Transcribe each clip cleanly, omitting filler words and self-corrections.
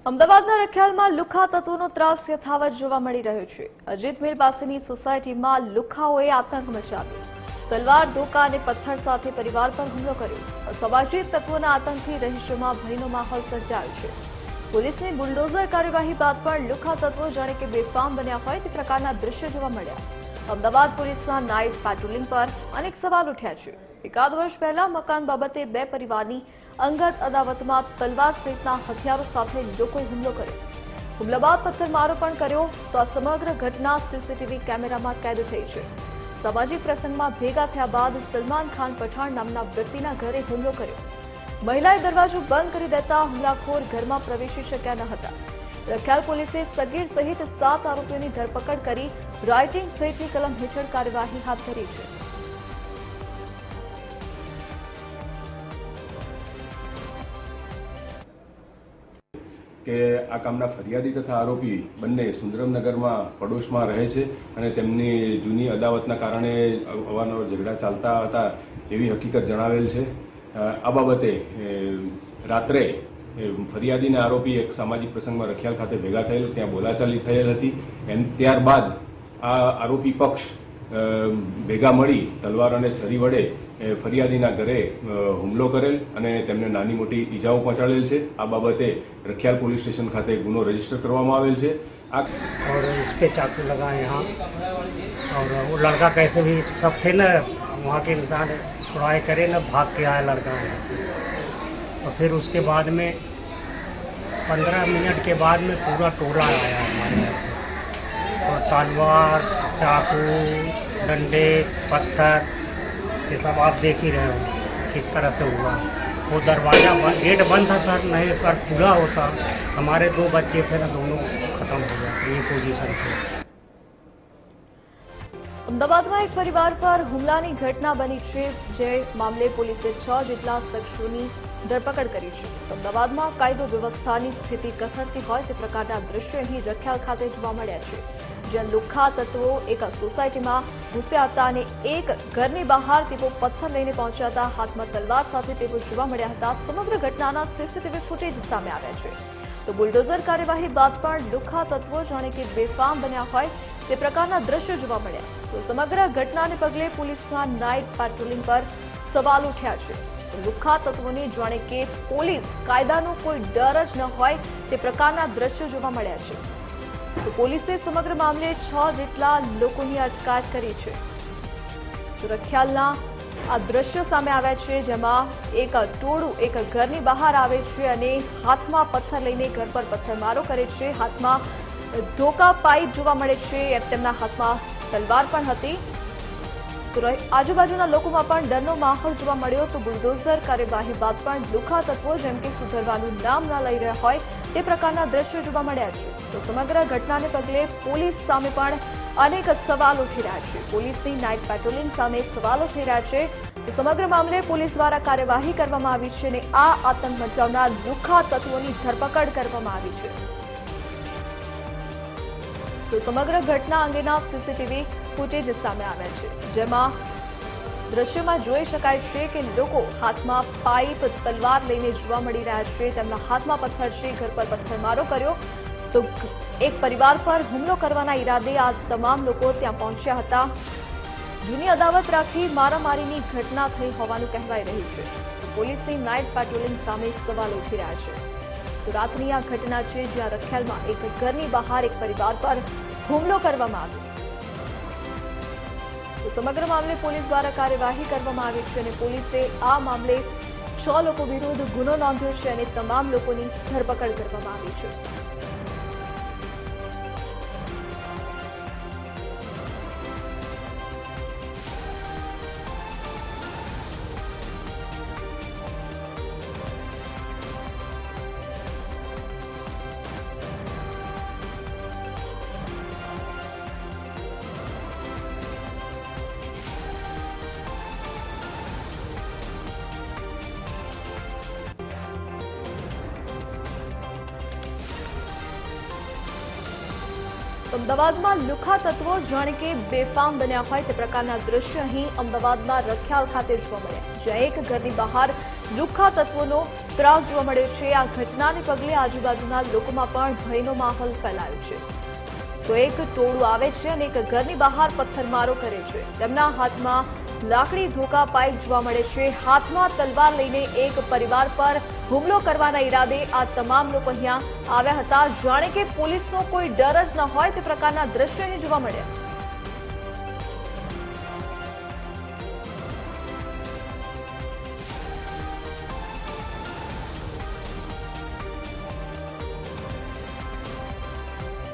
અમદાવાદના રખિયાલમાં લુખ્ખા તત્વોનો ત્રાસ યથાવત જોવા મળી રહ્યો છે। અજીત મિલ પાસેની સોસાયટીમાં લુખ્ખાઓએ આતંક મચાવ્યો। તલવાર, ધોકા અને પથ્થર સાથે પરિવાર પર હુમલો કર્યો। અસામાજિક તત્વોના આતંકથી રહીશોમાં ભયનો માહોલ સર્જાયો છે। પોલીસની બુલડોઝર કાર્યવાહી બાદ પણ લુખ્ખા તત્વો જાણે કે બેફામ બન્યા હોય તે પ્રકારના દ્રશ્યો જોવા મળ્યા। અમદાવાદ પોલીસના નાઇટ પેટ્રોલિંગ પર અનેક સવાલ ઉઠ્યા છે। એકાદ વર્ષ પહેલા મકાન બાબતે બે પરિવારની અંગત અદાવતમાં તલવાર સહિતના હથિયારો સાથે લોકોએ હુમલો કર્યો। હુમલા બાદ પથ્થરમારો પણ કર્યો તો આ સમગ્ર ઘટના સીસીટીવી કેમેરામાં કેદ થઈ છે। સામાજિક પ્રસંગમાં ભેગા થયા બાદ સલમાન ખાન પઠાણ નામના વ્યક્તિના ઘરે હુમલો કર્યો। મહિલાએ દરવાજો બંધ કરી દેતા હુમલાખોર ઘરમાં પ્રવેશી શક્યા ન હતા। રખિયાલ પોલીસે સગીર સહિત 7 આરોપીઓની ધરપકડ કરી રાઇટિંગ સહિતની કલમ હેઠળ કાર્યવાહી હાથ ધરી છે। કે આ કામના ફરિયાદી તથા આરોપી બંને સુંદરમનગરમાં પડોશમાં રહે છે અને તેમની જૂની અદાવતના કારણે અવારનવાર ઝઘડા ચાલતા હતા એવી હકીકત જણાવેલ છે। આ બાબતે રાત્રે ફરિયાદી અને આરોપી એક સામાજિક પ્રસંગમાં રખિયાલ ખાતે ભેગા થયેલ, ત્યાં બોલાચાલી થયેલ હતી। ત્યારબાદ આ આરોપી પક્ષ ભેગા મળી તલવાર અને છરી વડે ફરિયાદીના ઘરે હુમલો કરેલ અને તેમને નાની મોટી ઈજાઓ પહોંચાડેલ છે। આ બાબતે રખિયાલ પોલીસ સ્ટેશન ખાતે ગુનો રજીસ્ટર કરવામાં આવેલ છે। और इस पे चाकू लगा यहाँ और वो लड़का कैसे भी सब थे ना वहाँ के इंसान छुड़ाए करे ना भाग के आया लड़का और फिर उसके बाद में 15 मिनट के बाद में पूरा टोला आया हमारे यहाँ और तलवार, चाकू, डंडे, पत्थर ये सब आप देख ही रहे हो किस तरह से हुआ। वो दरवाज़ा गेट बंद था सर, नहीं अगर खुला होता हमारे 2 बच्चे थे ना दोनों खत्म हो गया ये पोजीशन से। અમદાવાદમાં એક પરિવાર પર હુમલાની ઘટના બની છે, જે મામલે પોલીસે 6 જેટલા શખ્સોની ધરપકડ કરી છે। અમદાવાદમાં કાયદો વ્યવસ્થાની સ્થિતિ કથળતી હોય તે પ્રકારના દ્રશ્યો અહીં રખિયાલ ખાતે જોવા મળ્યા છે, જ્યાં લુખ્ખા તત્વો એક સોસાયટીમાં ઘૂસ્યા હતા અને એક ઘરની બહાર તેઓ પથ્થર લઈને પહોંચ્યા હતા। હાથમાં તલવાર સાથે તેઓ જોવા મળ્યા હતા। સમગ્ર ઘટનાના સીસીટીવી ફૂટેજ સામે આવ્યા છે। તો બુલડોઝર કાર્યવાહી બાદ પણ લુખ્ખા તત્વો જાણે કે બેફામ બન્યા હોય તે પ્રકારના દ્રશ્યો જોવા મળ્યા। તો સમગ્ર ઘટનાને પગલે પોલીસના નાઇટ પેટ્રોલિંગ પર સવાલ ઉઠ્યા છે। લુખ્ખા તત્વોને જાણે કે પોલીસ કાયદાનો કોઈ ડર જ ન હોય તે પ્રકારના દ્રશ્યો જોવા મળ્યા છે। તો પોલીસે સમગ્ર મામલે 6 જેટલા લોકોની અટકાયત કરી છે। તો રખિયાલના આ દ્રશ્યો સામે આવ્યા છે, જેમાં એક ટોળું એક ઘરની બહાર આવે છે અને હાથમાં પથ્થર લઈને ઘર પર પથ્થરમારો કરે છે। હાથમાં ધોકા પાઇપ જોવા મળે છે, તેમના હાથમાં તલવાર પણ હતી। તો આજુબાજુના લોકોમાં પણ ડરનો માહોલ જોવા મળ્યો। તો બુલડોઝર કાર્યવાહી બાદ પણ લુખ્ખા તત્વો જેમ કે સુધરવાનું નામ ન લઈ રહ્યા હોય તે પ્રકારના દ્રશ્યો જોવા મળ્યા છે। તો સમગ્ર ઘટનાને પગલે પોલીસ સામે પણ અનેક સવાલો ઉઠી રહ્યા છે। પોલીસની નાઇટ પેટ્રોલિંગ સામે સવાલો થઈ રહ્યા છે। તો સમગ્ર મામલે પોલીસ દ્વારા કાર્યવાહી કરવામાં આવી છે અને આ આતંક મચાવનાર લુખ્ખા તત્વોની ધરપકડ કરવામાં આવી છે। તો સમગ્ર ઘટના અંગેના સીસીટીવી ફૂટેજ સામે આવ્યા છે, જેમાં દ્રશ્યમાં જોઈ શકાય છે કે લોકો હાથમાં પાઇપ, તલવાર લઈને જોવા મળી રહ્યા છે। તેમના હાથમાં પથ્થર છે, ઘર પર પથ્થરમારો કર્યો। તો એક પરિવાર પર હુમલો કરવાના ઈરાદે આ તમામ લોકો ત્યાં પહોંચ્યા હતા। જૂની અદાવત રાખી મારામારીની ઘટના થઈ હોવાનું કહેવાઈ રહ્યું છે। પોલીસની નાઇટ પેટ્રોલિંગ સામે સવાલ ઉઠી રહ્યા છે। તો રાતની આ ઘટના છે, જ્યાં રખિયાલમાં એક ઘરની બહાર એક પરિવાર પર હુમલો કરવામાં આવ્યો। તો સમગ્ર મામલે પોલીસ દ્વારા કાર્યવાહી કરવામાં આવી છે અને પોલીસે આ મામલે 6 લોકો વિરુદ્ધ ગુનો નોંધ્યો છે અને તમામ લોકોની ધરપકડ કરવામાં આવી છે। અમદાવાદમાં લુખ્ખા તત્વો જાણે કે બેફામ બન્યા હોય તે પ્રકારના દ્રશ્ય અહીં અમદાવાદના રખિયાલ ખાતે જોવા મળ્યા, જ્યાં એક ઘરની બહાર લુખ્ખા તત્વોનો ત્રાસ જોવા મળ્યો છે। આ ઘટનાને પગલે આજુબાજુના લોકોમાં પણ ભયનો માહોલ ફેલાયો છે। તો એક ટોળું આવે છે અને એક ઘરની બહાર પથ્થરમારો કરે છે। તેમના હાથમાં લાકડી ધોકા પાઇપ જોવા મળે છે। હાથમાં તલવાર લઈને એક પરિવાર પર હુમલો કરવાના ઈરાદે આ તમામ લોકો અહીંયા આવ્યા હતા। જાણે કે પોલીસનો કોઈ ડર જ ન હોય તે પ્રકારના દ્રશ્યો અહીં જોવા મળ્યા।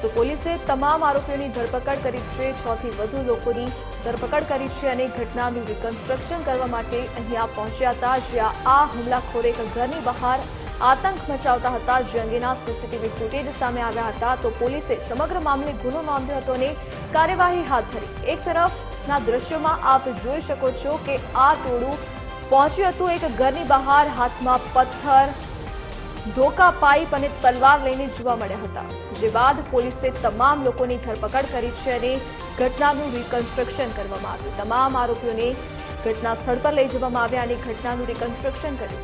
તો પોલીસે તમામ આરોપીઓની ધરપકડ કરી છે। 6 થી વધુ લોકોની ધરપકડ કરી છે અને ઘટનાનું રિકન્સ્ટ્રક્શન કરવા માટે અહીંયા પહોંચ્યા હતા, જ્યાં આ હુમલાખોર એક ઘરની બહાર આતંક મચાવતા હતા, જે અંગેના સીસીટીવી ફૂટેજ સામે આવ્યા હતા। તો પોલીસે સમગ્ર મામલે ગુનો નોંધ્યો હતો અને કાર્યવાહી હાથ ધરી। એક તરફના દ્રશ્યોમાં આપ જોઈ શકો છો કે આ ટોળું પહોંચ્યું હતું એક ઘરની બહાર, હાથમાં પથ્થર, ધોકા પાઇપ અને તલવાર લઈને જોવા મળ્યા હતા। જે બાદ પોલીસે તમામ લોકોની ધરપકડ કરી છે અને ઘટનાનું રિકન્સ્ટ્રક્શન કરવામાં આવ્યું। તમામ આરોપીઓને ઘટના સ્થળ પર લઈ જવામાં આવ્યા અને ઘટનાનું રિકન્સ્ટ્રક્શન કર્યું।